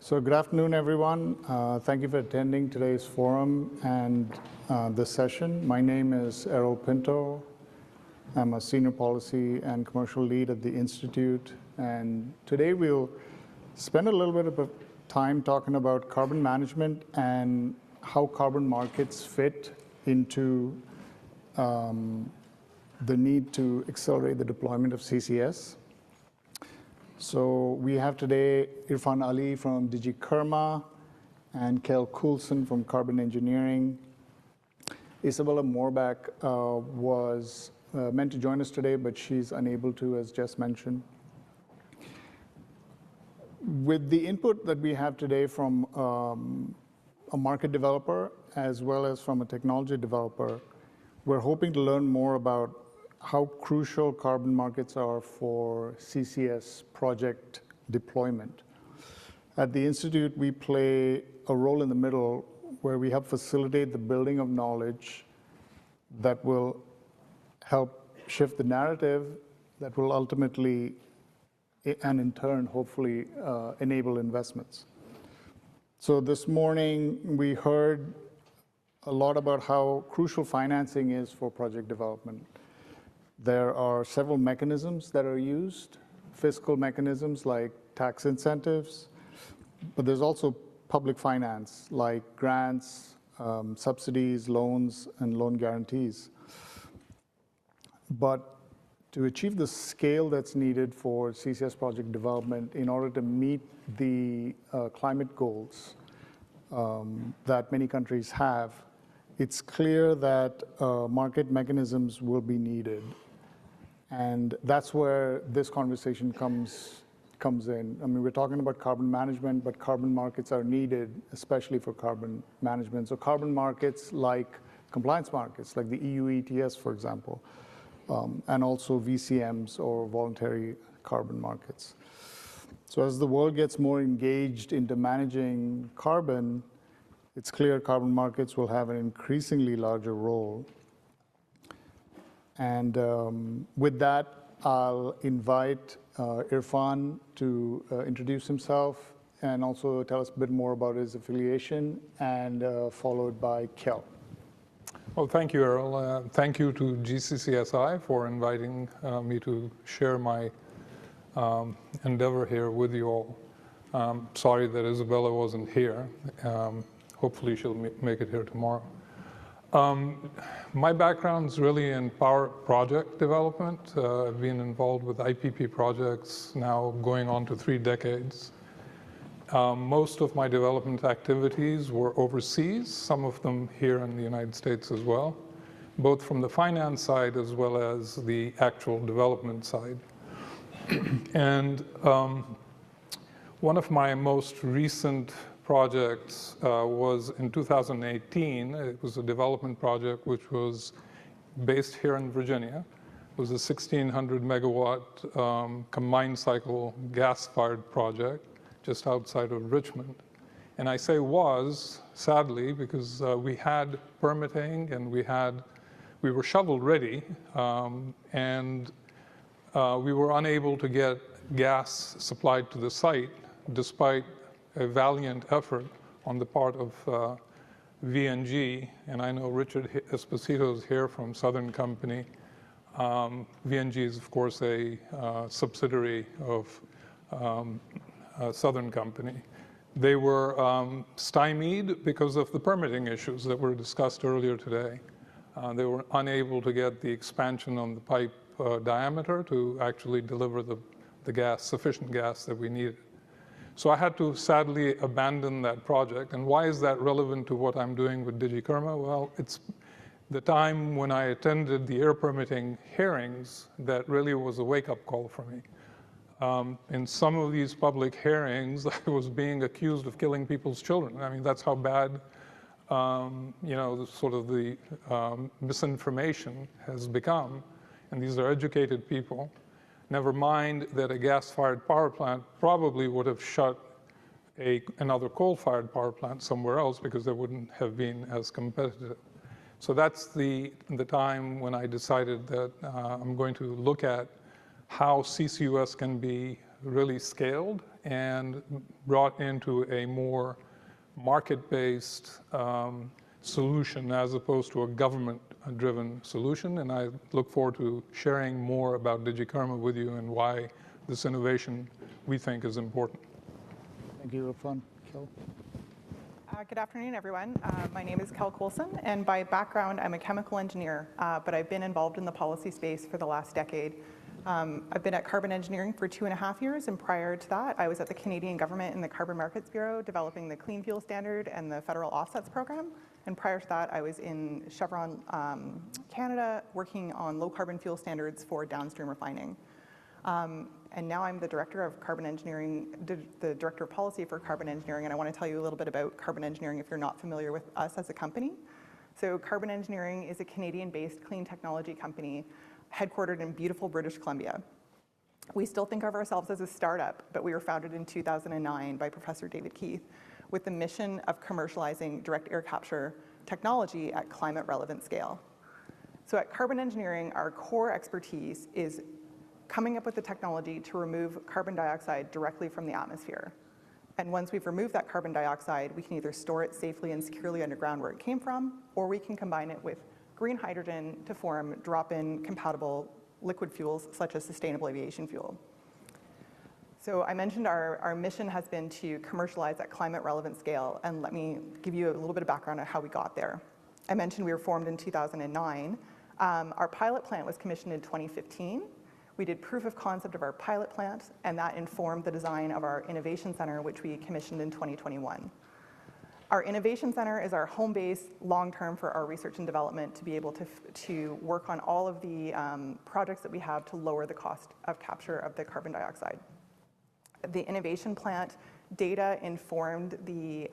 So good afternoon, everyone. Thank you for attending today's forum and this session. My name is Errol Pinto. I'm a senior policy and commercial lead at the Institute. And today we'll spend a little bit of time talking about carbon management and how carbon markets fit into the need to accelerate the deployment of CCS. So we have today Irfan Ali from DG Kerma and Kel Coulson from Carbon Engineering. Isabella Moorbach was meant to join us today, but she's unable to, as Jess mentioned. With the input that we have today from a market developer as well as from a technology developer, we're hoping to learn more about how crucial carbon markets are for CCS project deployment. At the Institute, we play a role in the middle where we help facilitate the building of knowledge that will help shift the narrative that will ultimately, and in turn, hopefully, enable investments. So this morning, we heard a lot about how crucial financing is for project development. There are several mechanisms that are used, fiscal mechanisms like tax incentives, but there's also public finance like grants, subsidies, loans, and loan guarantees. But to achieve the scale that's needed for CCS project development in order to meet the climate goals that many countries have, it's clear that market mechanisms will be needed. And that's where this conversation comes in. I mean, we're talking about carbon management, but carbon markets are needed, especially for carbon management. So carbon markets like compliance markets, like the EU ETS, for example, and also VCMs or voluntary carbon markets. So as the world gets more engaged into managing carbon, it's clear carbon markets will have an increasingly larger role. And with that, I'll invite Irfan to introduce himself and also tell us a bit more about his affiliation, and followed by Kel. Well, thank you, Errol. Thank you to GCCSI for inviting me to share my endeavor here with you all. Sorry that Isabella wasn't here. Hopefully she'll make it here tomorrow. My background is really in power project development. I've been involved with IPP projects now going on to 3 decades. Most of my development activities were overseas, some of them here in the United States as well, both from the finance side as well as the actual development side. And one of my most recent projects was in 2018. It was a development project which was based here in Virginia. It was a 1,600 megawatt combined cycle gas-fired project just outside of Richmond. And I say was, sadly, because we had permitting and we were shovel ready, and we were unable to get gas supplied to the site despite a valiant effort on the part of VNG, and I know Richard Esposito is here from Southern Company. VNG is, of course, a subsidiary of Southern Company. They were stymied because of the permitting issues that were discussed earlier today. They were unable to get the expansion on the pipe diameter to actually deliver the gas, sufficient gas that we needed. So I had to sadly abandon that project. And why is that relevant to what I'm doing with DG Kerma? Well, it's the time when I attended the air permitting hearings that really was a wake-up call for me. In some of these public hearings, I was being accused of killing people's children. I mean, that's how bad, sort of the misinformation has become. And these are educated people. Never mind that a gas-fired power plant probably would have shut another coal-fired power plant somewhere else because they wouldn't have been as competitive. So that's the time when I decided that I'm going to look at how CCUS can be really scaled and brought into a more market-based solution as opposed to a government-driven solution. And I look forward to sharing more about DigiKarma with you and why this innovation we think is important. Thank you, Irfan. Kel? Good afternoon, everyone. My name is Kel Coulson, and by background, I'm a chemical engineer, but I've been involved in the policy space for the last decade. I've been at Carbon Engineering for 2.5 years, and prior to that, I was at the Canadian government in the Carbon Markets Bureau, developing the Clean Fuel Standard and the Federal Offsets Program. And prior to that, I was in Chevron Canada, working on low carbon fuel standards for downstream refining. And now I'm the director of carbon engineering, the director of policy for carbon engineering, and I want to tell you a little bit about carbon engineering if you're not familiar with us as a company. So Carbon Engineering is a Canadian-based clean technology company headquartered in beautiful British Columbia. We still think of ourselves as a startup, but we were founded in 2009 by Professor David Keith with the mission of commercializing direct air capture technology at climate relevant scale. So at Carbon Engineering, our core expertise is coming up with the technology to remove carbon dioxide directly from the atmosphere. And once we've removed that carbon dioxide, we can either store it safely and securely underground where it came from, or we can combine it with green hydrogen to form drop-in compatible liquid fuels such as sustainable aviation fuel. So I mentioned our mission has been to commercialize at climate relevant scale, and let me give you a little bit of background on how we got there. I mentioned we were formed in 2009. Our pilot plant was commissioned in 2015. We did proof of concept of our pilot plant, and that informed the design of our innovation center, which we commissioned in 2021. Our innovation center is our home base long-term for our research and development to be able to work on all of the projects that we have to lower the cost of capture of the carbon dioxide. The innovation plant data informed the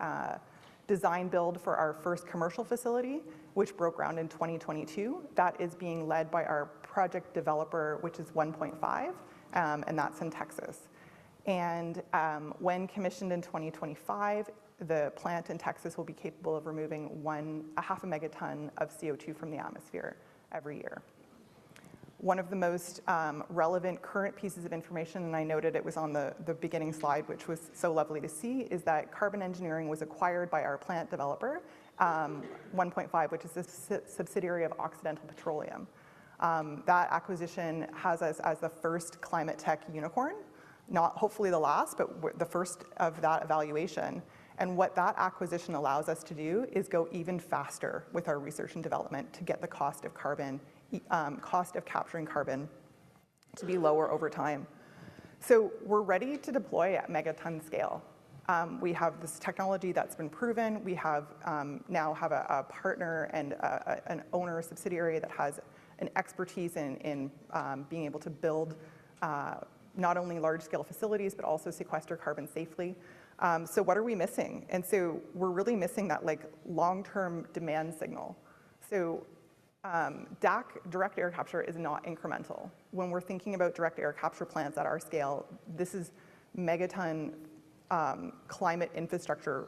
design build for our first commercial facility, which broke ground in 2022. That is being led by our project developer, which is 1PointFive, and that's in Texas. And when commissioned in 2025, the plant in Texas will be capable of removing a half a megaton of CO2 from the atmosphere every year. One of the most relevant current pieces of information, and I noted it was on the beginning slide, which was so lovely to see, is that Carbon Engineering was acquired by our plant developer, 1PointFive, which is a subsidiary of Occidental Petroleum. That acquisition has us as the first climate tech unicorn, not hopefully the last, but the first of that evaluation. And what that acquisition allows us to do is go even faster with our research and development to get the cost of capturing carbon to be lower over time. So we're ready to deploy at megaton scale. We have this technology that's been proven. We have now have a partner and an owner subsidiary that has an expertise in being able to build not only large-scale facilities, but also sequester carbon safely. So what are we missing? And so we're really missing that long-term demand signal. So DAC, direct air capture, is not incremental. When we're thinking about direct air capture plants at our scale, this is megaton climate infrastructure.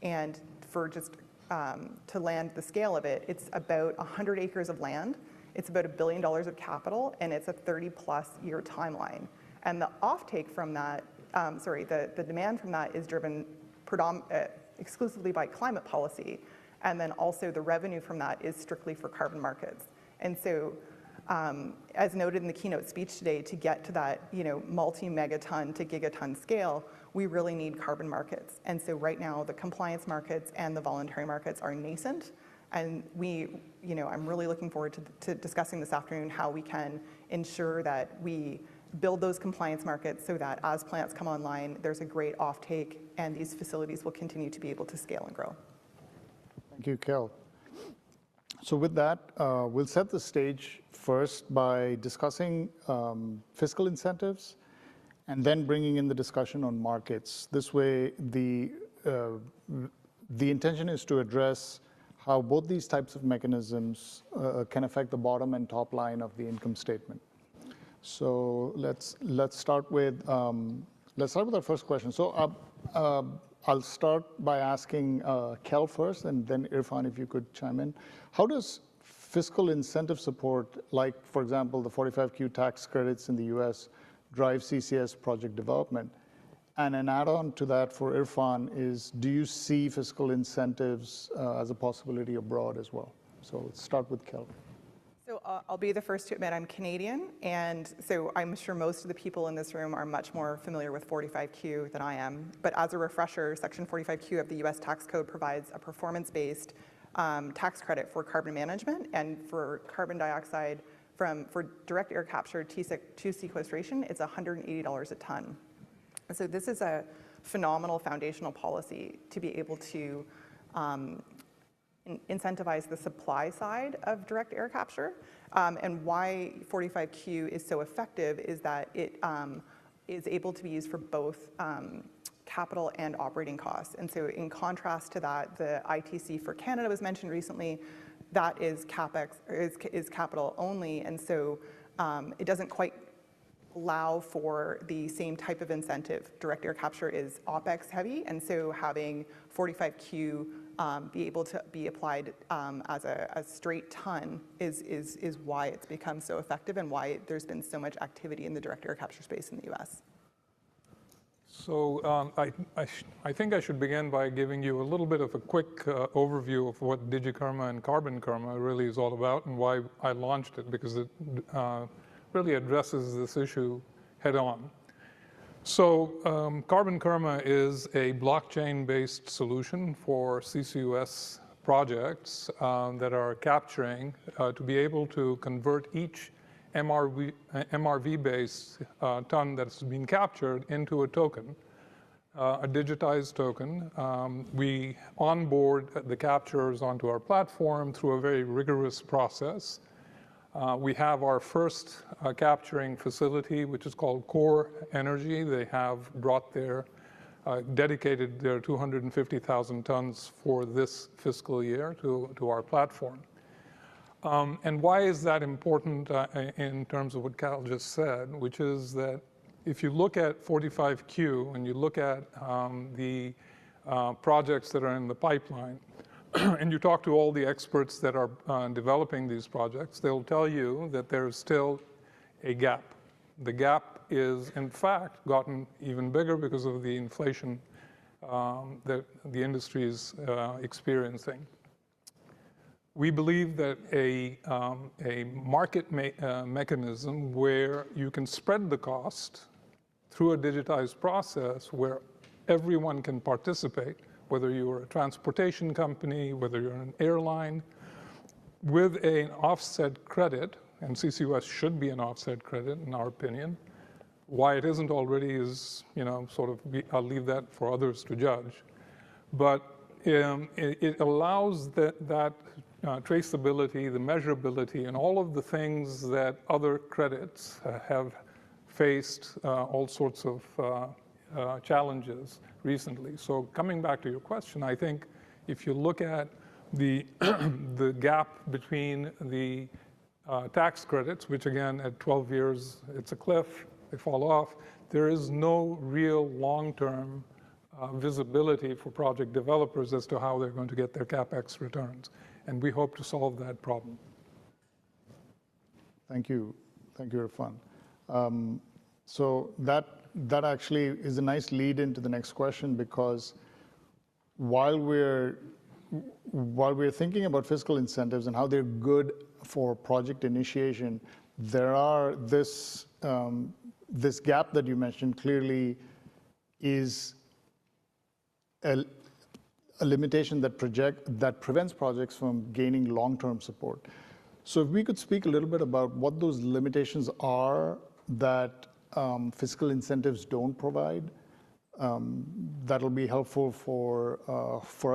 And for just to land the scale of it, it's about 100 acres of land. It's about $1 billion of capital, and it's a 30-plus year timeline. And the offtake from that, the demand from that is driven exclusively by climate policy. And then also the revenue from that is strictly for carbon markets. And so, as noted in the keynote speech today, to get to that multi-megaton to gigaton scale, we really need carbon markets. And so right now, the compliance markets and the voluntary markets are nascent. And I'm really looking forward to discussing this afternoon how we can ensure that we build those compliance markets so that as plants come online, there's a great offtake and these facilities will continue to be able to scale and grow. Thank you, Kel. So with that, we'll set the stage first by discussing fiscal incentives and then bringing in the discussion on markets. This way, the intention is to address how both these types of mechanisms can affect the bottom and top line of the income statement. So let's start with our first question. So I'll start by asking Kel first, and then Irfan, if you could chime in. How does fiscal incentive support, like for example the 45Q tax credits in the U.S., drive CCS project development? And an add-on to that for Irfan is, do you see fiscal incentives as a possibility abroad as well? So let's start with Kel. So I'll be the first to admit I'm Canadian, and so I'm sure most of the people in this room are much more familiar with 45Q than I am. But as a refresher, Section 45Q of the US tax code provides a performance-based tax credit for carbon management, and for carbon dioxide for direct air capture to sequestration, it's $180 a ton. So this is a phenomenal foundational policy to be able to incentivize the supply side of direct air capture. And why 45Q is so effective is that it is able to be used for both capital and operating costs. And so in contrast to that, the ITC for Canada was mentioned recently. That is CapEx, is capital only, and so it doesn't quite allow for the same type of incentive. Direct air capture is OpEx heavy, and so having 45Q be able to be applied as a straight ton is why it's become so effective and why there's been so much activity in the direct air capture space in the US. So I think I should begin by giving you a little bit of a quick overview of what DigiKarma and Carbon Karma really is all about and why I launched it, because it really addresses this issue head on. So Carbon Karma is a blockchain-based solution for CCUS projects that are capturing to be able to convert each MRV-based ton that's been captured into a token, a digitized token. We onboard the capturers onto our platform through a very rigorous process. We have our first capturing facility, which is called Core Energy. They have brought dedicated their 250,000 tons for this fiscal year to our platform. And why is that important in terms of what Cal just said, which is that if you look at 45Q and you look at the projects that are in the pipeline, and you talk to all the experts that are developing these projects, they'll tell you that there's still a gap. The gap is, in fact, gotten even bigger because of the inflation that the industry is experiencing. We believe that a market mechanism where you can spread the cost through a digitized process where everyone can participate, whether you're a transportation company, whether you're an airline, with an offset credit, and CCUS should be an offset credit in our opinion. Why it isn't already is, I'll leave that for others to judge. But it allows that traceability, the measurability, and all of the things that other credits have faced all sorts of challenges recently. So coming back to your question, I think if you look at the gap between the tax credits, which again at 12 years, it's a cliff, they fall off, there is no real long-term visibility for project developers as to how they're going to get their CapEx returns. And we hope to solve that problem. Thank you, Irfan. So that actually is a nice lead into the next question, because while we're thinking about fiscal incentives and how they're good for project initiation, there are this gap that you mentioned clearly is a limitation that prevents projects from gaining long-term support. So if we could speak a little bit about what those limitations are that fiscal incentives don't provide, that'll be helpful for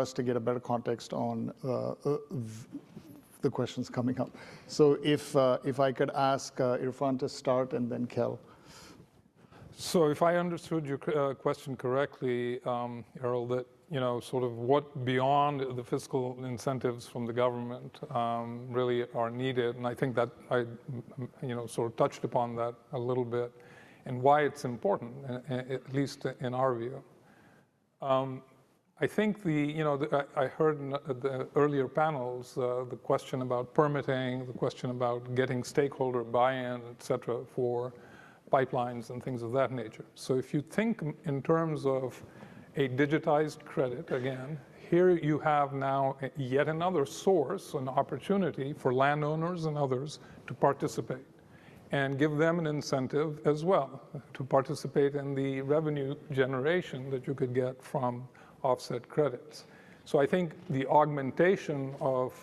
us to get a better context on the questions coming up. So if I could ask Irfan to start and then Kel. So if I understood your question correctly, Errol, that sort of what beyond the fiscal incentives from the government really are needed, and I think that I sort of touched upon that a little bit, and why it's important, at least in our view. I think I heard in the earlier panels the question about permitting, the question about getting stakeholder buy-in, et cetera, for pipelines and things of that nature. So if you think in terms of a digitized credit, again, here you have now yet another source, an opportunity for landowners and others to participate and give them an incentive as well to participate in the revenue generation that you could get from offset credits. So I think the augmentation of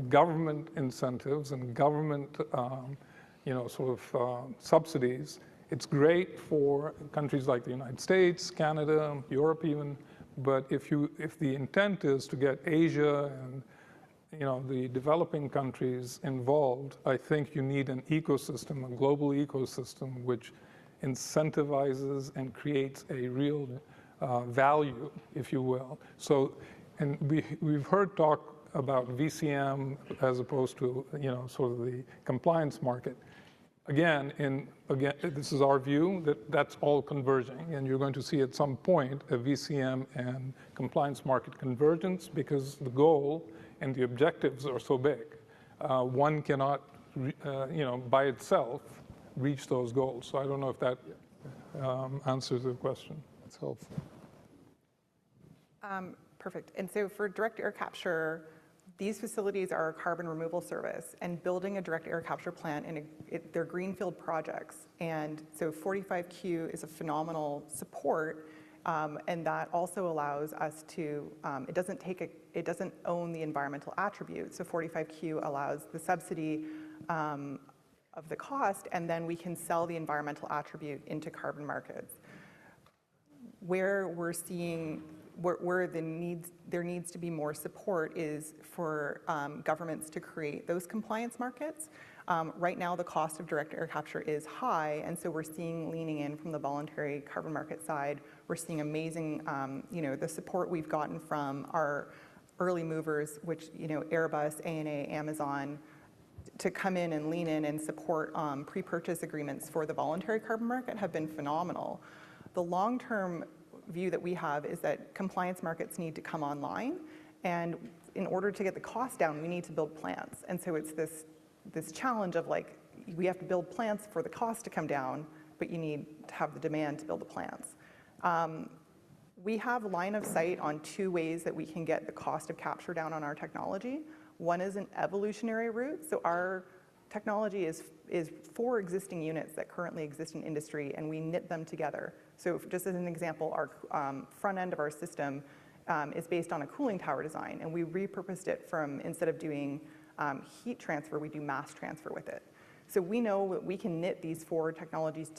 government incentives and government subsidies, it's great for countries like the United States, Canada, Europe even, but if the intent is to get Asia and the developing countries involved, I think you need an ecosystem, a global ecosystem, which incentivizes and creates a real value, if you will. So, and we've heard talk about VCM as opposed to sort of the compliance market. Again, this is our view that that's all converging, and you're going to see at some point a VCM and compliance market convergence because the goal and the objectives are so big. One cannot, by itself, reach those goals. So I don't know if that answers the question. That's helpful. Perfect. And so for direct air capture, these facilities are a carbon removal service, and building a direct air capture plant, they're greenfield projects. And so 45Q is a phenomenal support, and that also allows us to, it doesn't own the environmental attribute. So 45Q allows the subsidy of the cost, and then we can sell the environmental attribute into carbon markets. Where we're seeing where there needs to be more support is for governments to create those compliance markets. Right now, the cost of direct air capture is high, and so we're seeing leaning in from the voluntary carbon market side. We're seeing amazing, the support we've gotten from our early movers, which, Airbus, ANA, Amazon, to come in and lean in and support pre-purchase agreements for the voluntary carbon market have been phenomenal. The long-term view that we have is that compliance markets need to come online, and in order to get the cost down, we need to build plants. And so it's this challenge of we have to build plants for the cost to come down, but you need to have the demand to build the plants. We have line of sight on two ways that we can get the cost of capture down on our technology. One is an evolutionary route. So our technology is for existing units that currently exist in industry, and we knit them together. So just as an example, our front end of our system is based on a cooling tower design, and we repurposed it from, instead of doing heat transfer, we do mass transfer with it. So we know that we can knit these four technologies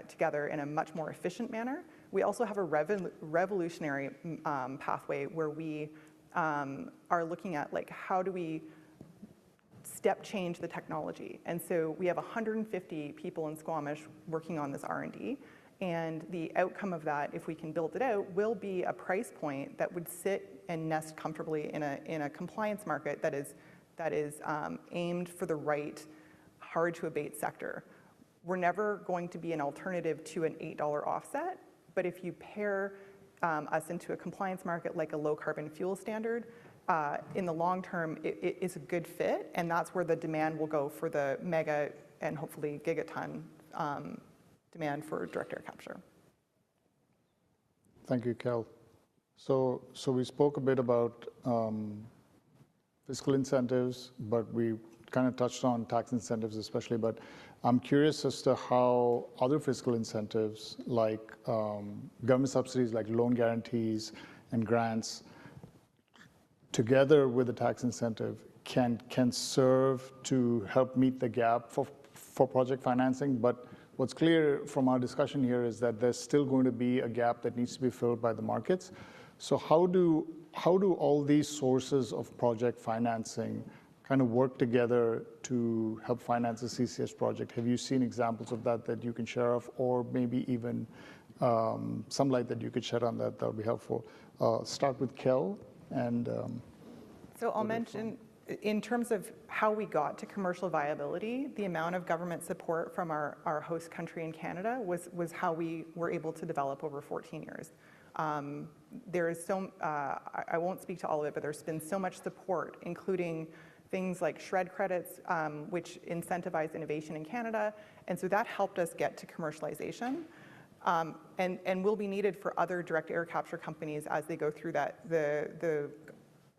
together in a much more efficient manner. We also have a revolutionary pathway where we are looking at how do we step change the technology. And so we have 150 people in Squamish working on this R&D. And the outcome of that, if we can build it out, will be a price point that would sit and nest comfortably in a compliance market that is aimed for the right hard-to-abate sector. We're never going to be an alternative to an $8 offset, but if you pair us into a compliance market like a low-carbon fuel standard, in the long term, it is a good fit, and that's where the demand will go for the mega and hopefully gigaton demand for direct air capture. Thank you, Kel. So we spoke a bit about fiscal incentives, but we kind of touched on tax incentives especially, but I'm curious as to how other fiscal incentives like government subsidies like loan guarantees and grants together with the tax incentive can serve to help meet the gap for project financing. But what's clear from our discussion here is that there's still going to be a gap that needs to be filled by the markets. So how do all these sources of project financing kind of work together to help finance a CCS project? Have you seen examples of that you can share of, or maybe even some light that you could shed on that would be helpful? Start with Kel. And so I'll mention, in terms of how we got to commercial viability, the amount of government support from our host country in Canada was how we were able to develop over 14 years. There is I won't speak to all of it, but there's been so much support, including things like SR&ED credits, which incentivize innovation in Canada, And so that helped us get to commercialization. And will be needed for other direct air capture companies as they go through the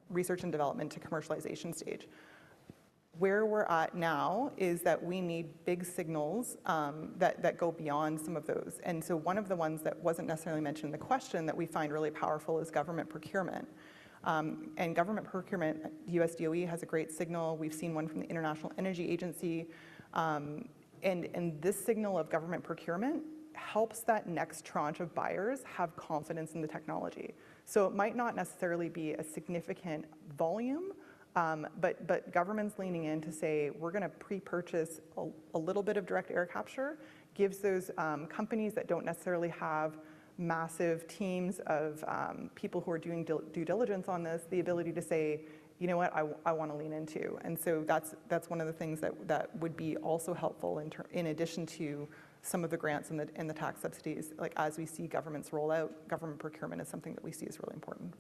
research and development to commercialization stage. Where we're at now is that we need big signals that go beyond some of those. And so one of the ones that wasn't necessarily mentioned in the question that we find really powerful is government procurement. And government procurement, US DOE has a great signal. We've seen one from the International Energy Agency. And this signal of government procurement helps that next tranche of buyers have confidence in the technology. So it might not necessarily be a significant volume, but government's leaning in to say, we're going to pre-purchase a little bit of direct air capture, gives those companies that don't necessarily have massive teams of people who are doing due diligence on this, the ability to say, you know what, I want to lean into. And so that's one of the things that would be also helpful in addition to some of the grants and the tax subsidies. Like as we see governments roll out, government procurement is something that we see is really important.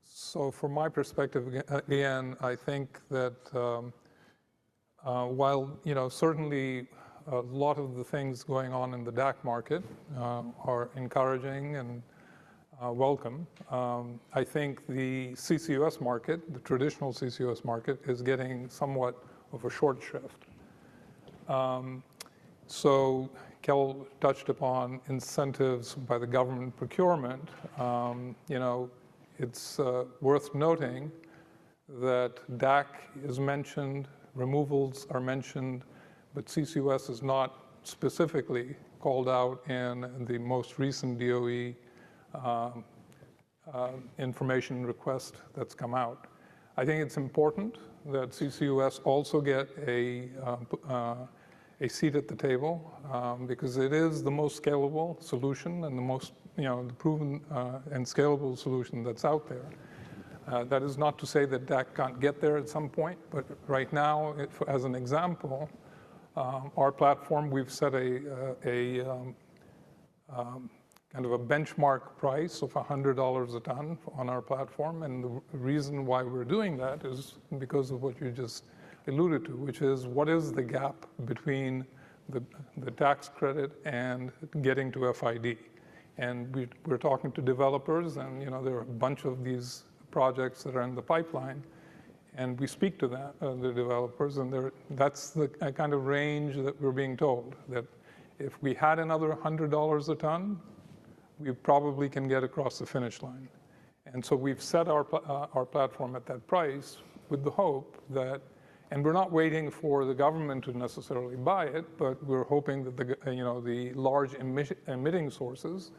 So from my perspective, again, I think that while certainly a lot of the things going on in the DAC market are encouraging and welcome, I think the CCUS market, the traditional CCUS market, is getting somewhat of a short shrift. So Kel touched upon incentives by the government procurement. It's worth noting that DAC is mentioned, removals are mentioned, but CCUS is not specifically called out in the most recent DOE information request that's come out. I think it's important that CCUS also get a seat at the table because it is the most scalable solution and the most the proven and scalable solution that's out there. That is not to say that DAC can't get there at some point, but right now, as an example, our platform, we've set a kind of a benchmark price of $100 a ton on our platform, and the reason why we're doing that is because of what you just alluded to, which is what is the gap between the tax credit and getting to FID. And we're talking to developers, and there are a bunch of these projects that are in the pipeline, and we speak to the developers, and that's the kind of range that we're being told, that if we had another $100 a ton, we probably can get across the finish line. And so we've set our platform at that price with the hope that, and we're not waiting for the government to necessarily buy it, but we're hoping that the large emitting sources,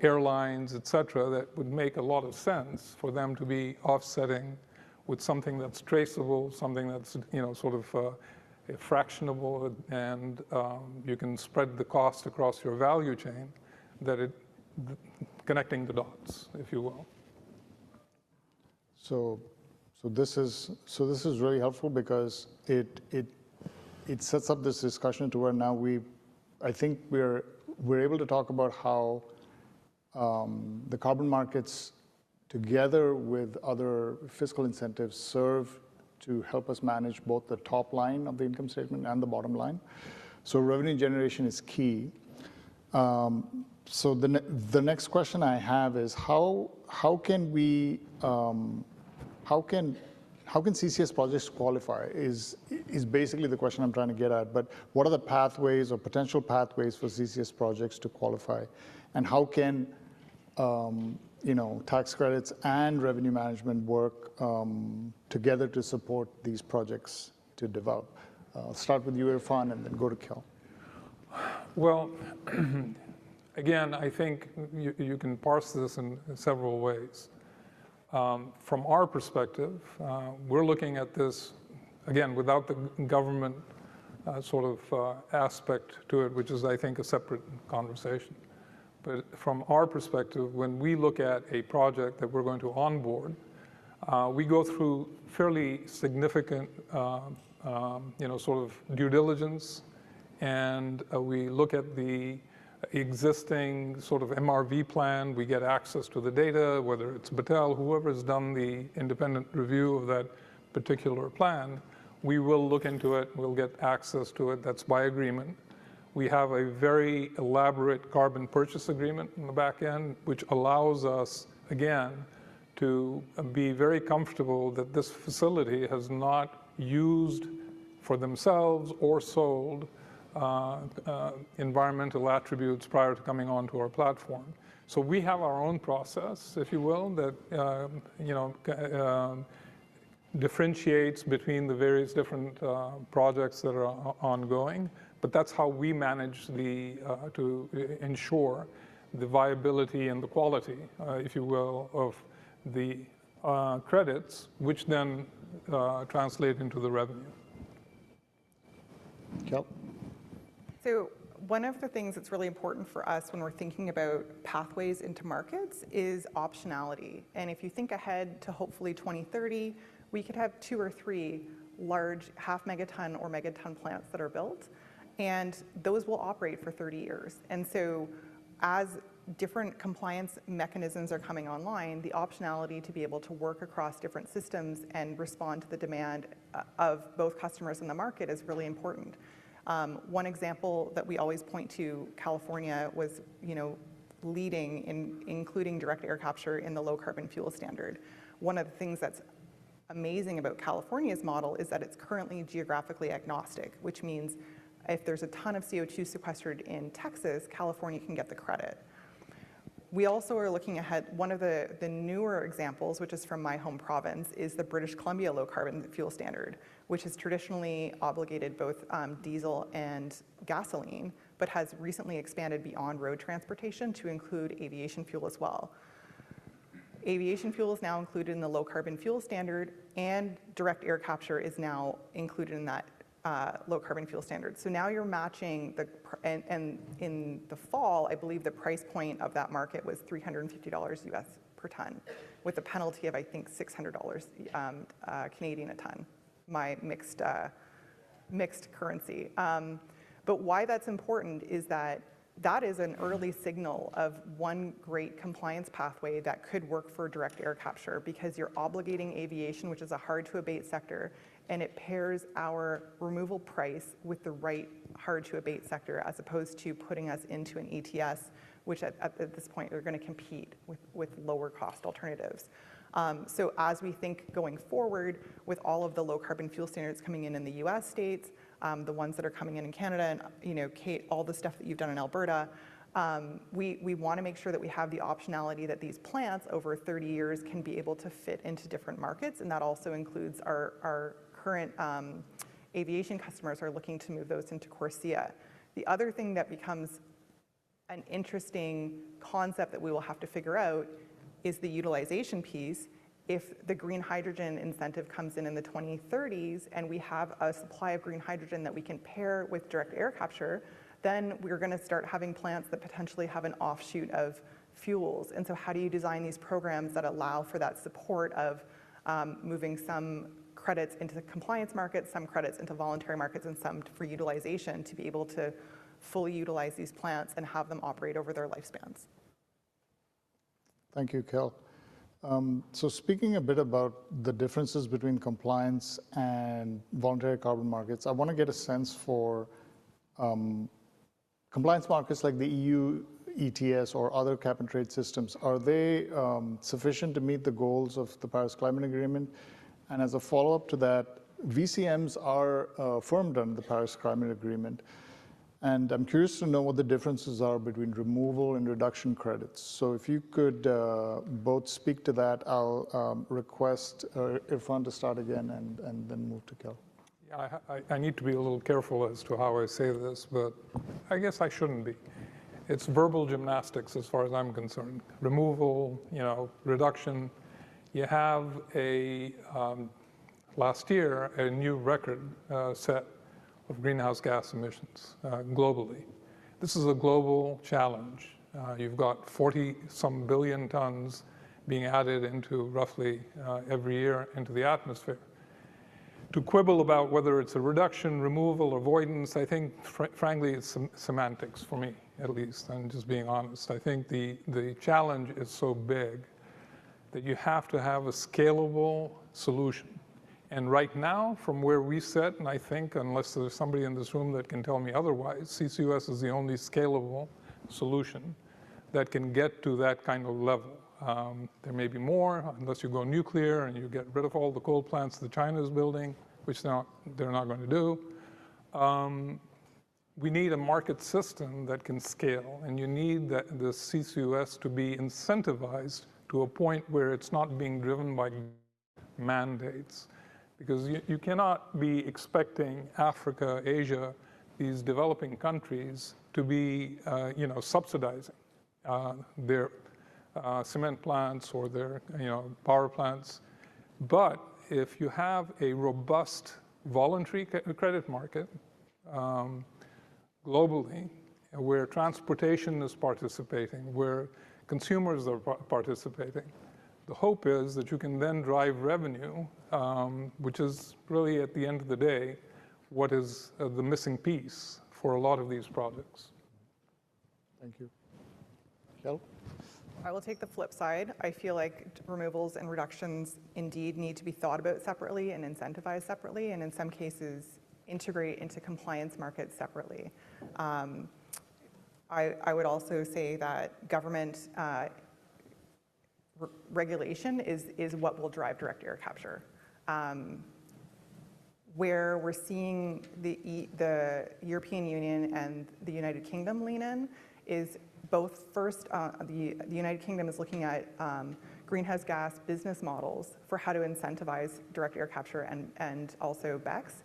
airlines, et cetera, that would make a lot of sense for them to be offsetting with something that's traceable, something that's sort of fractionable, and you can spread the cost across your value chain, connecting the dots, if you will. So this is really helpful because it sets up this discussion to where now I think we're able to talk about how the carbon markets, together with other fiscal incentives, serve to help us manage both the top line of the income statement and the bottom line. So revenue generation is key. So the next question I have is how can CCS projects qualify is basically the question I'm trying to get at. But what are the pathways or potential pathways for CCS projects to qualify, and how can tax credits and revenue management work together to support these projects to develop? I'll start with you, Irfan, and then go to Kel. Well, again, I think you can parse this in several ways. From our perspective, we're looking at this, again, without the government sort of aspect to it, which is, I think, a separate conversation. But from our perspective, when we look at a project that we're going to onboard, we go through fairly significant, sort of due diligence, and we look at the existing sort of MRV plan. We get access to the data, whether it's Battelle, whoever has done the independent review of that particular plan. We will look into it. We'll get access to it. That's by agreement. We have a very elaborate carbon purchase agreement in the back end, which allows us, again, to be very comfortable that this facility has not used for themselves or sold environmental attributes prior to coming onto our platform. So we have our own process, if you will, that differentiates between the various different projects that are ongoing. But that's how we manage to ensure the viability and the quality, if you will, of the credits, which then translate into the revenue. Kel? So one of the things that's really important for us when we're thinking about pathways into markets is optionality. And if you think ahead to hopefully 2030, we could have 2 or 3 large half megaton or megaton plants that are built, and those will operate for 30 years. And so as different compliance mechanisms are coming online, the optionality to be able to work across different systems and respond to the demand of both customers and the market is really important. One example that we always point to, California was, leading in including direct air capture in the low carbon fuel standard. One of the things that's amazing about California's model is that it's currently geographically agnostic, which means if there's a ton of CO2 sequestered in Texas, California can get the credit. We also are looking ahead, one of the newer examples, which is from my home province, is the British Columbia low carbon fuel standard, which has traditionally obligated both diesel and gasoline, but has recently expanded beyond road transportation to include aviation fuel as well. Aviation fuel is now included in the low carbon fuel standard, and direct air capture is now included in that low carbon fuel standard. So now you're matching and in the fall, I believe the price point of that market was $350 US per ton, with a penalty of, I think, $600 Canadian a ton, my mixed currency. But why that's important is that is an early signal of one great compliance pathway that could work for direct air capture, because you're obligating aviation, which is a hard to abate sector, and it pairs our removal price with the right hard to abate sector, as opposed to putting us into an ETS, which at this point they're going to compete with lower cost alternatives. So as we think going forward with all of the low carbon fuel standards coming in the US states, the ones that are coming in Canada, and Kate, all the stuff that you've done in Alberta, we want to make sure that we have the optionality that these plants over 30 years can be able to fit into different markets, and that also includes our current aviation customers are looking to move those into CORSIA. The other thing that becomes an interesting concept that we will have to figure out is the utilization piece. If the green hydrogen incentive comes in the 2030s and we have a supply of green hydrogen that we can pair with direct air capture, then we're going to start having plants that potentially have an offshoot of fuels. And so how do you design these programs that allow for that support of moving some credits into the compliance markets, some credits into voluntary markets, and some for utilization to be able to fully utilize these plants and have them operate over their lifespans? Thank you, Kel. So speaking a bit about the differences between compliance and voluntary carbon markets, I want to get a sense for compliance markets like the EU ETS or other cap and trade systems. Are they sufficient to meet the goals of the Paris Climate Agreement? And as a follow-up to that, VCMs are affirmed under the Paris Climate Agreement. And I'm curious to know what the differences are between removal and reduction credits. So if you could both speak to that, I'll request Irfan to start again and then move to Kel. Yeah, I need to be a little careful as to how I say this, but I guess I shouldn't be. It's verbal gymnastics as far as I'm concerned. Removal, reduction. You have last year, a new record set of greenhouse gas emissions globally. This is a global challenge. You've got 40-some billion tons being added into roughly every year into the atmosphere. To quibble about whether it's a reduction, removal, avoidance, I think, frankly, it's semantics for me, at least. I'm just being honest. I think the challenge is so big that you have to have a scalable solution. And right now, from where we sit, and I think unless there's somebody in this room that can tell me otherwise, CCUS is the only scalable solution that can get to that kind of level. There may be more, unless you go nuclear and you get rid of all the coal plants that China is building, which they're not going to do. We need a market system that can scale, and you need the CCUS to be incentivized to a point where it's not being driven by mandates. Because you cannot be expecting Africa, Asia, these developing countries to be subsidizing their cement plants or their power plants. But if you have a robust voluntary credit market globally, where transportation is participating, where consumers are participating, the hope is that you can then drive revenue, which is really, at the end of the day, what is the missing piece for a lot of these projects. Thank you. Kel? I will take the flip side. I feel like removals and reductions indeed need to be thought about separately and incentivized separately, and in some cases, integrate into compliance markets separately. I would also say that government regulation is what will drive direct air capture. Where we're seeing the European Union and the United Kingdom lean in is both. First, the United Kingdom is looking at greenhouse gas business models for how to incentivize direct air capture and also BECCS.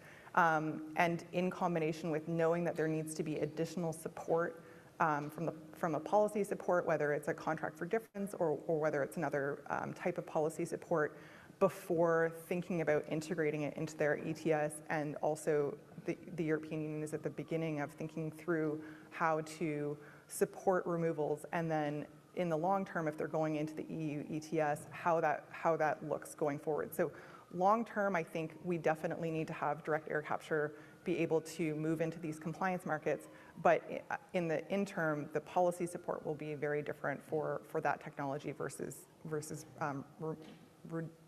And in combination with knowing that there needs to be additional support from a policy support, whether it's a contract for difference or whether it's another type of policy support, before thinking about integrating it into their ETS. And also the European Union is at the beginning of thinking through how to support removals, and then in the long term, if they're going into the EU ETS, how that looks going forward. So long term, I think we definitely need to have direct air capture be able to move into these compliance markets, but in the interim, the policy support will be very different for that technology versus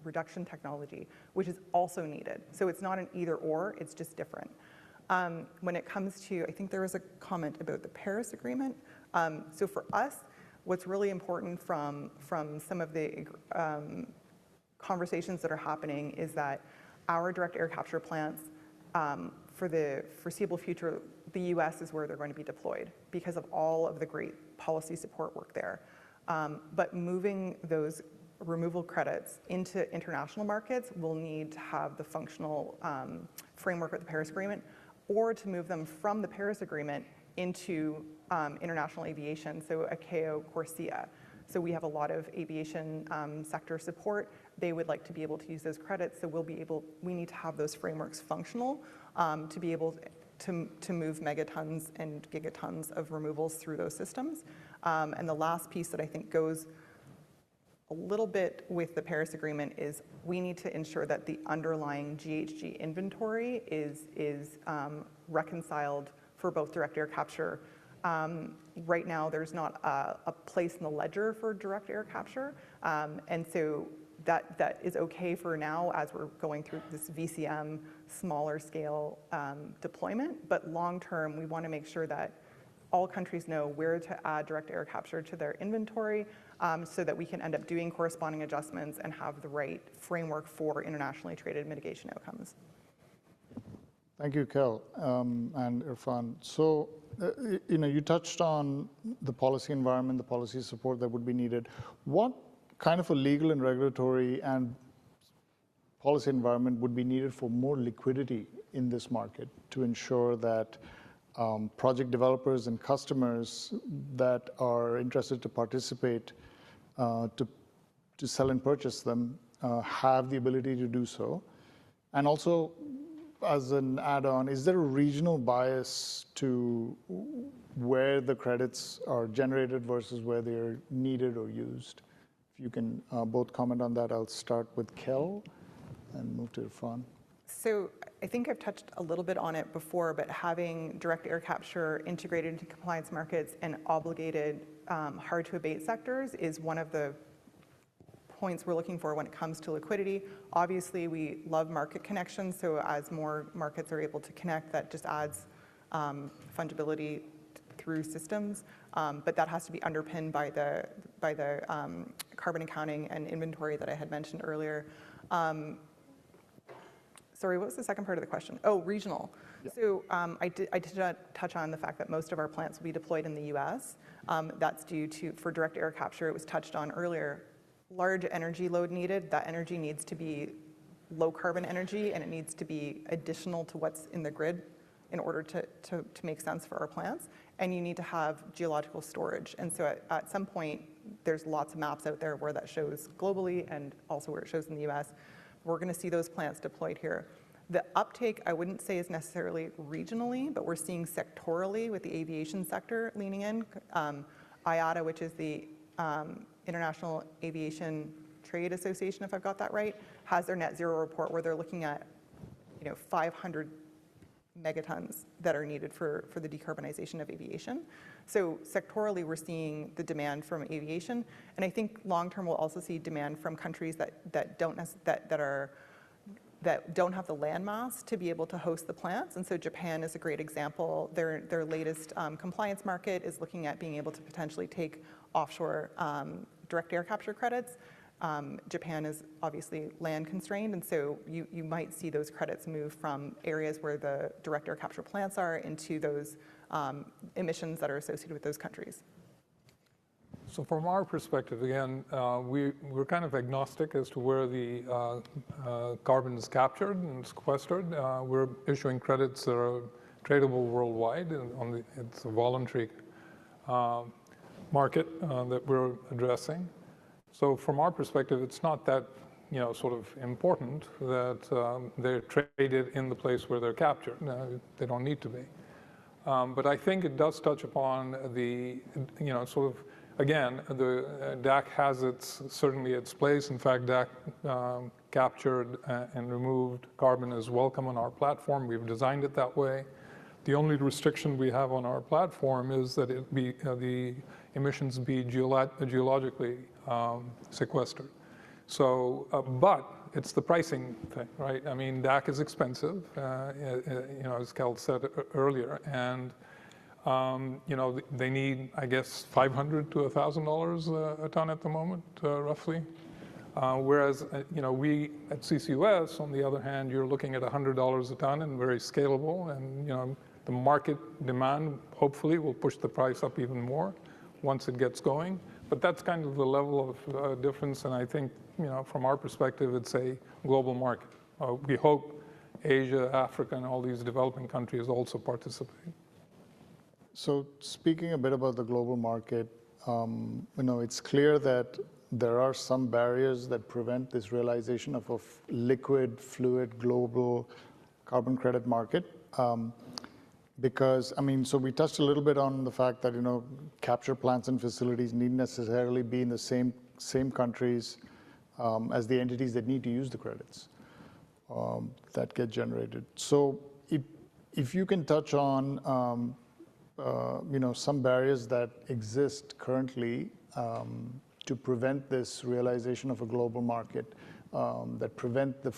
reduction technology, which is also needed. So it's not an either or, it's just different. When it comes to, I think there was a comment about the Paris Agreement. So for us, what's really important from some of the conversations that are happening is that our direct air capture plants, for the foreseeable future, the US is where they're going to be deployed because of all of the great policy support work there. But moving those removal credits into international markets will need to have the functional framework of the Paris Agreement, or to move them from the Paris Agreement into international aviation, so ICAO, CORSIA. So we have a lot of aviation sector support. They would like to be able to use those credits, so we need to have those frameworks functional to be able to move megatons and gigatons of removals through those systems. And the last piece that I think goes a little bit with the Paris Agreement is we need to ensure that the underlying GHG inventory is reconciled for both direct air capture. Right now, there's not a place in the ledger for direct air capture, and so that is okay for now as we're going through this VCM smaller scale deployment, but long term, we want to make sure that all countries know where to add direct air capture to their inventory, so that we can end up doing corresponding adjustments and have the right framework for internationally traded mitigation outcomes. Thank you, Kel and Irfan. So, you touched on the policy environment, the policy support that would be needed. What kind of a legal and regulatory and policy environment would be needed for more liquidity in this market to ensure that project developers and customers that are interested to participate to sell and purchase them have the ability to do so? And also, as an add-on, is there a regional bias to where the credits are generated versus where they're needed or used? If you can both comment on that, I'll start with Kel and move to Irfan. So I think I've touched a little bit on it before, but having direct air capture integrated into compliance markets and obligated hard to abate sectors is one of the points we're looking for when it comes to liquidity. Obviously, we love market connections, so as more markets are able to connect, that just adds fungibility through systems, but that has to be underpinned by the carbon accounting and inventory that I had mentioned earlier. Sorry, what was the second part of the question? Oh, regional. Yeah. So I did touch on the fact that most of our plants will be deployed in the US. That's due to, for direct air capture, it was touched on earlier, large energy load needed. That energy needs to be low carbon energy, and it needs to be additional to what's in the grid in order to make sense for our plants. And you need to have geological storage. And so at some point, there's lots of maps out there where that shows globally and also where it shows in the US. We're going to see those plants deployed here. The uptake, I wouldn't say is necessarily regionally, but we're seeing sectorally with the aviation sector leaning in. IATA, which is the International Aviation Trade Association, if I've got that right, has their net zero report where they're looking at 500 megatons that are needed for the decarbonization of aviation. So sectorally, we're seeing the demand from aviation, and I think long-term we'll also see demand from countries that don't have the land mass to be able to host the plants. And so Japan is a great example. Their latest compliance market is looking at being able to potentially take offshore direct air capture credits. Japan is obviously land constrained, and so you might see those credits move from areas where the direct air capture plants are into those emissions that are associated with those countries. So from our perspective, again, we're kind of agnostic as to where the carbon is captured and sequestered. We're issuing credits that are tradable worldwide, and it's a voluntary market that we're addressing. So from our perspective, it's not that sort of important that they're traded in the place where they're captured. They don't need to be. But I think it does touch upon the sort of, again, the DAC has certainly its place. In fact, DAC captured and removed carbon is welcome on our platform. We've designed it that way. The only restriction we have on our platform is that the emissions be geologically sequestered. So, but it's the pricing thing, right? I mean, DAC is expensive, as Kel said earlier, and they need, I guess, $500 to $1,000 a ton at the moment, roughly. Whereas, we at CCUS, on the other hand, you're looking at $100 a ton and very scalable, and the market demand hopefully will push the price up even more once it gets going. But that's kind of the level of difference, and I think, from our perspective, it's a global market. We hope Asia, Africa, and all these developing countries also participate. So speaking a bit about the global market, it's clear that there are some barriers that prevent this realization of a liquid, fluid, global carbon credit market. Because, so we touched a little bit on the fact that, capture plants and facilities need necessarily be in the same countries as the entities that need to use the credits that get generated. So if you can touch on, some barriers that exist currently to prevent this realization of a global market, that prevent the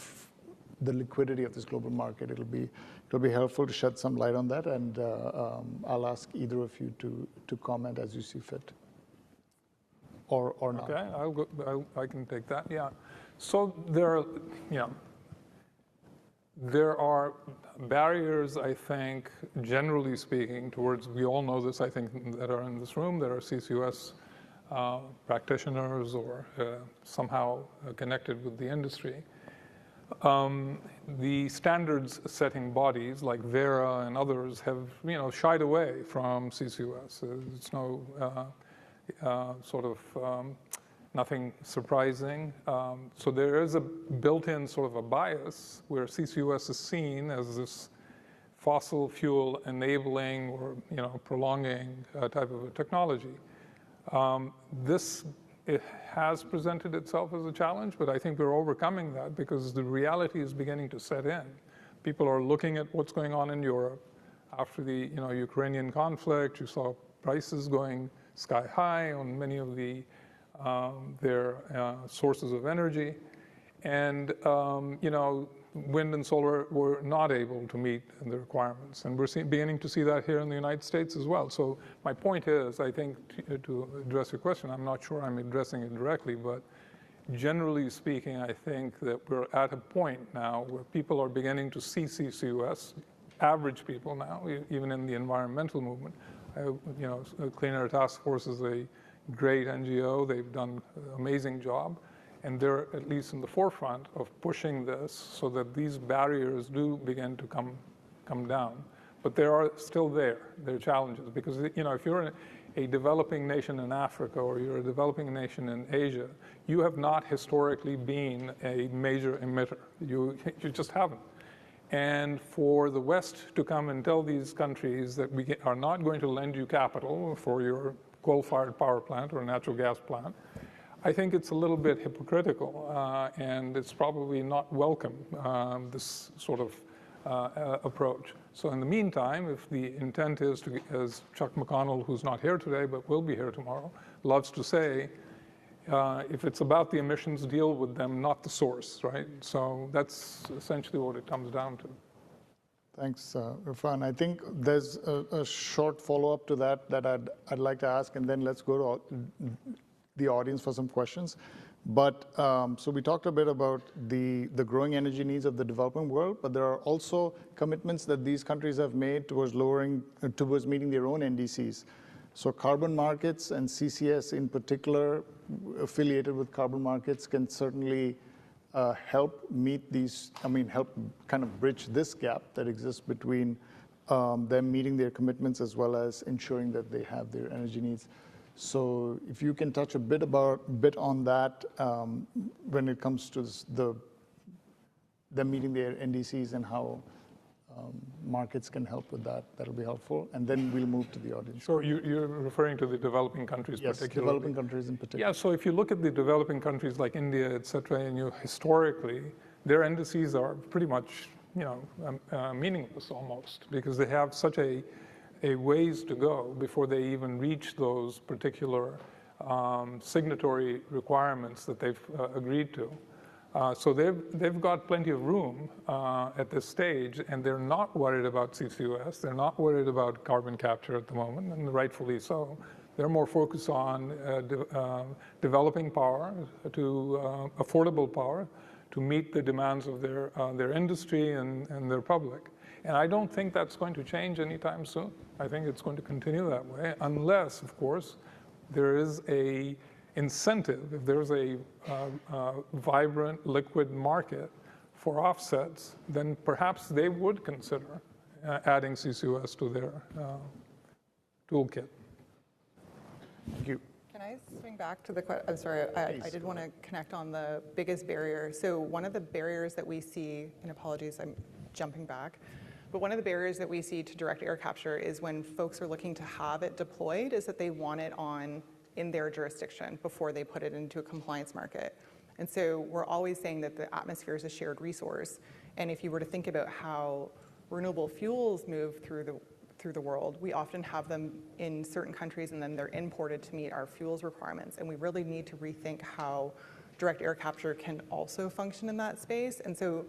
liquidity of this global market, it'll be helpful to shed some light on that, and I'll ask either of you to comment as you see fit, or not. Okay, I can take that. Yeah. So there are barriers, I think, generally speaking, towards, we all know this, I think, that are in this room, that are CCUS practitioners or somehow connected with the industry. The standards setting bodies like Verra and others have, shied away from CCUS. It's no sort of nothing surprising. So there is a built-in sort of a bias where CCUS is seen as this fossil fuel enabling or prolonging type of a technology. It has presented itself as a challenge, but I think we're overcoming that because the reality is beginning to set in. People are looking at what's going on in Europe. After the Ukrainian conflict, you saw prices going sky high on many of the their sources of energy. And, wind and solar were not able to meet the requirements. And we're beginning to see that here in the United States as well. So my point is, I think, to address your question, I'm not sure I'm addressing it directly, but generally speaking, I think that we're at a point now where people are beginning to see CCUS, average people now, even in the environmental movement. Clean Air Task Force is a great NGO. They've done an amazing job. And they're at least in the forefront of pushing this so that these barriers do begin to come down. But they are still there. There are challenges because, if you're a developing nation in Africa or you're a developing nation in Asia, you have not historically been a major emitter. You just haven't. And for the West to come and tell these countries that we are not going to lend you capital for your coal-fired power plant or natural gas plant, I think it's a little bit hypocritical, and it's probably not welcome, this sort of approach. So in the meantime, if the intent is to, as Chuck McConnell, who's not here today but will be here tomorrow, loves to say, if it's about the emissions, deal with them, not the source, right? So that's essentially what it comes down to. Thanks, Irfan. I think there's a short follow-up to that I'd like to ask, and then let's go to the audience for some questions. But so we talked a bit about the growing energy needs of the developing world, but there are also commitments that these countries have made towards meeting their own NDCs. So carbon markets and CCS in particular, affiliated with carbon markets, can certainly help meet these, help kind of bridge this gap that exists between them meeting their commitments as well as ensuring that they have their energy needs. So if you can touch a bit on that when it comes to them meeting their NDCs and how markets can help with that, that'll be helpful. And then we'll move to the audience. So you're referring to the developing countries particularly? Yes, developing countries in particular. Yeah, so if you look at the developing countries like India, et cetera, and historically, their indices are pretty much, meaningless almost, because they have such a ways to go before they even reach those particular signatory requirements that they've agreed to. So they've got plenty of room at this stage, and they're not worried about CCUS. They're not worried about carbon capture at the moment, and rightfully so. They're more focused on developing power, to affordable power, to meet the demands of their industry and their public. And I don't think that's going to change anytime soon. I think it's going to continue that way, unless, of course, there is a incentive, if there's a vibrant liquid market for offsets, then perhaps they would consider adding CCUS to their toolkit. Thank you. Can I swing back to the question? I'm sorry, I did want to connect on the biggest barrier. So one of the barriers that we see, and apologies, I'm jumping back, but one of the barriers that we see to direct air capture is when folks are looking to have it deployed is that they want it in their jurisdiction before they put it into a compliance market. And so we're always saying that the atmosphere is a shared resource. And if you were to think about how renewable fuels move through the world, we often have them in certain countries and then they're imported to meet our fuels requirements. And we really need to rethink how direct air capture can also function in that space. And so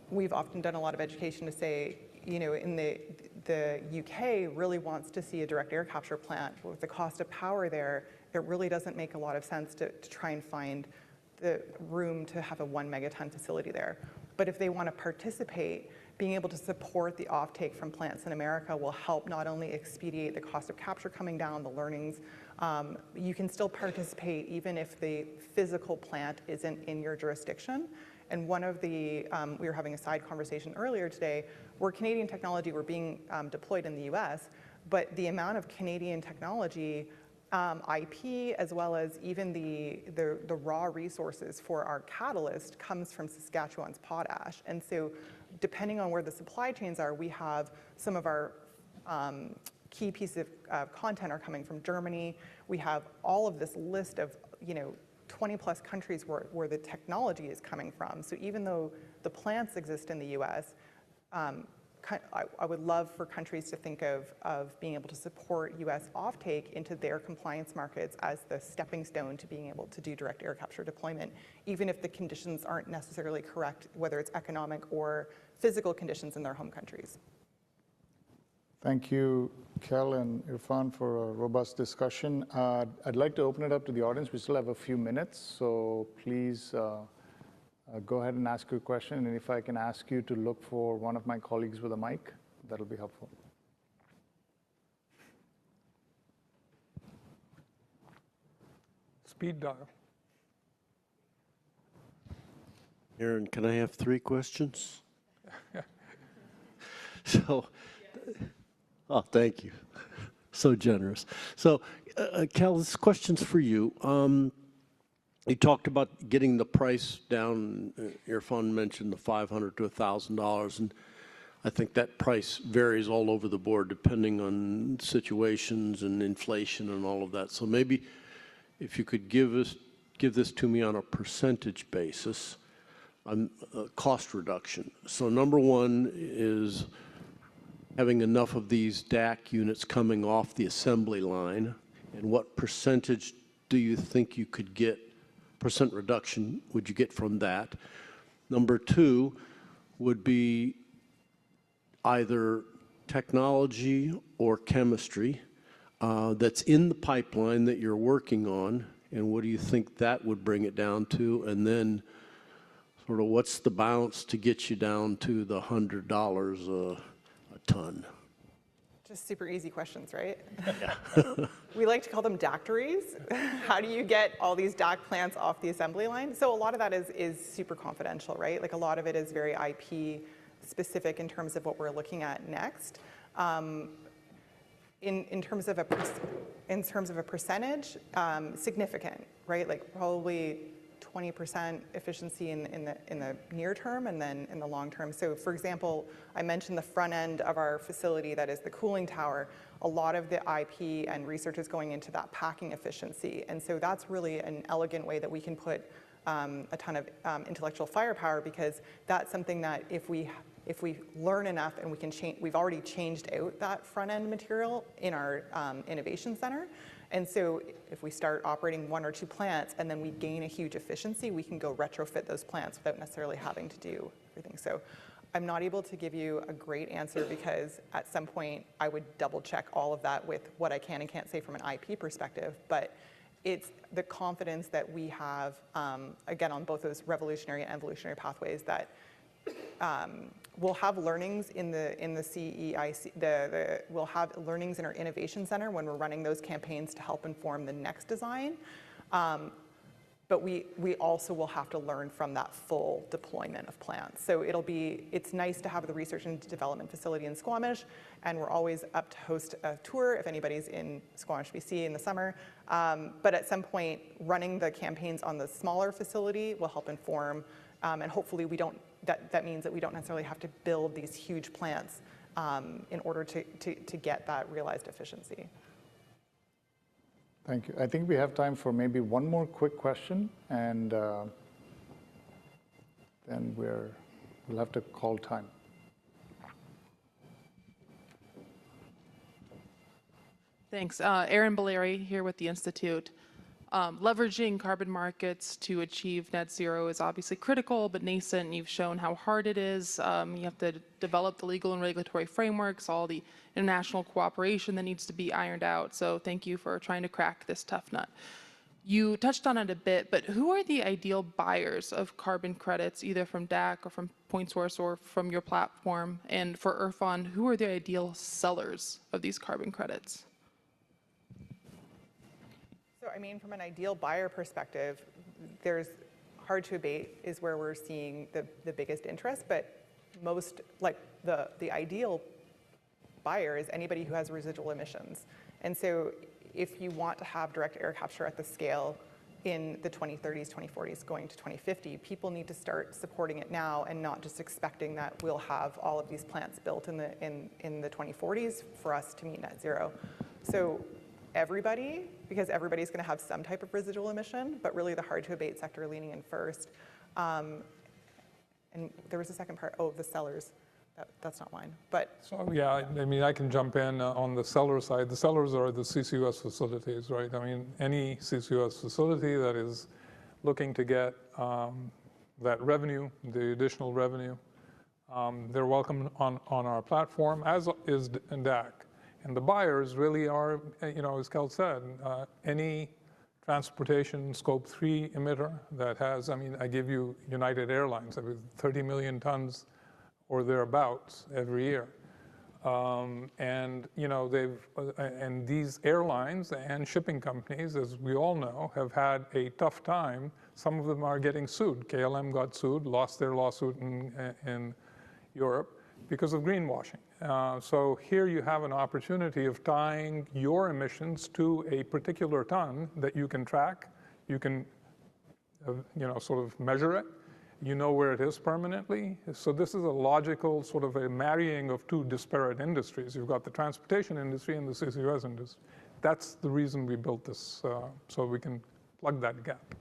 we've often done a lot of education to say, in the UK really wants to see a direct air capture plant. With the cost of power there, it really doesn't make a lot of sense to try and find the room to have a 1 megaton facility there. But if they want to participate, being able to support the offtake from plants in America will help not only expedite the cost of capture coming down, the learnings, you can still participate even if the physical plant isn't in your jurisdiction. And one of the, we were having a side conversation earlier today, where Canadian technology were being deployed in the US, but the amount of Canadian technology, IP, as well as even the raw resources for our catalyst comes from Saskatchewan's potash. And so depending on where the supply chains are, we have some of our key pieces of content are coming from Germany. We have all of this list of, 20 plus countries where the technology is coming from. So even though the plants exist in the US, I would love for countries to think of being able to support US offtake into their compliance markets as the stepping stone to being able to do direct air capture deployment, even if the conditions aren't necessarily correct, whether it's economic or physical conditions in their home countries. Thank you, Kel and Irfan, for a robust discussion. I'd like to open it up to the audience. We still have a few minutes, so please go ahead and ask your question. And if I can ask you to look for one of my colleagues with a mic, that'll be helpful. Speed dial. Aaron, can I have 3 questions? So, oh, thank you. So generous. So, Cal, this question's for you. You talked about getting the price down. Irfan mentioned the $500 to $1,000, and I think that price varies all over the board depending on situations and inflation and all of that. So maybe if you could give this to me on a percentage basis, cost reduction. So number one is having enough of these DAC units coming off the assembly line, and what percentage do you think you could get, percent reduction would you get from that? Number two would be either technology or chemistry that's in the pipeline that you're working on, and what do you think that would bring it down to? And then sort of what's the balance to get you down to the $100 a ton? Just super easy questions, right? Yeah. We like to call them dactories. How do you get all these DAC plants off the assembly line? So a lot of that is super confidential, right? Like a lot of it is very IP specific in terms of what we're looking at next. In terms of a percentage, significant, right? Like probably 20% efficiency in the near term and then in the long term. So for example, I mentioned the front end of our facility that is the cooling tower. A lot of the IP and research is going into that packing efficiency. And so that's really an elegant way that we can put a ton of intellectual firepower, because that's something that if we learn enough and we can change, we've already changed out that front end material in our innovation center. And so if we start operating 1 or 2 plants and then we gain a huge efficiency, we can go retrofit those plants without necessarily having to do everything. So I'm not able to give you a great answer, because at some point I would double check all of that with what I can and can't say from an IP perspective. But it's the confidence that we have, again, on both those revolutionary and evolutionary pathways, that we'll have learnings in the CEIC, we'll have learnings in our innovation center when we're running those campaigns to help inform the next design. But we also will have to learn from that full deployment of plants. So it's nice to have the research and development facility in Squamish, and we're always up to host a tour if anybody's in Squamish, BC in the summer. But at some point, running the campaigns on the smaller facility will help inform, and hopefully that means that we don't necessarily have to build these huge plants in order to get that realized efficiency. Thank you. I think we have time for maybe one more quick question, and then we'll have to call time. Thanks. Erin Baleri here with the Institute. Leveraging carbon markets to achieve net zero is obviously critical, but nascent. You've shown how hard it is. You have to develop the legal and regulatory frameworks, all the international cooperation that needs to be ironed out. So thank you for trying to crack this tough nut. You touched on it a bit, but who are the ideal buyers of carbon credits, either from DAC or from Point Source or from your platform? And for Irfan, who are the ideal sellers of these carbon credits? So I mean, from an ideal buyer perspective, there's hard to abate is where we're seeing the biggest interest, but most, like the ideal buyer is anybody who has residual emissions. And so if you want to have direct air capture at the scale in the 2030s, 2040s, going to 2050, people need to start supporting it now and not just expecting that we'll have all of these plants built in the 2040s for us to meet net zero. So everybody, because everybody's going to have some type of residual emission, but really the hard to abate sector leaning in first. And there was a second part, the sellers. That's not mine, but So yeah, I mean, I can jump in on the seller side. The sellers are the CCUS facilities, right? I mean, any CCUS facility that is looking to get that revenue, the additional revenue, they're welcome on our platform, as is DAC. And the buyers really are, as Kel said, any transportation scope 3 emitter that has, I mean, I give you United Airlines, I mean, 30 million tons or thereabouts every year. And these airlines and shipping companies, as we all know, have had a tough time. Some of them are getting sued. KLM got sued, lost their lawsuit in Europe because of greenwashing. So here you have an opportunity of tying your emissions to a particular ton that you can track, you can sort of measure it, you know where it is permanently. So this is a logical sort of a marrying of two disparate industries. You've got the transportation industry and the CCUS industry. That's the reason we built this, so we can plug that gap.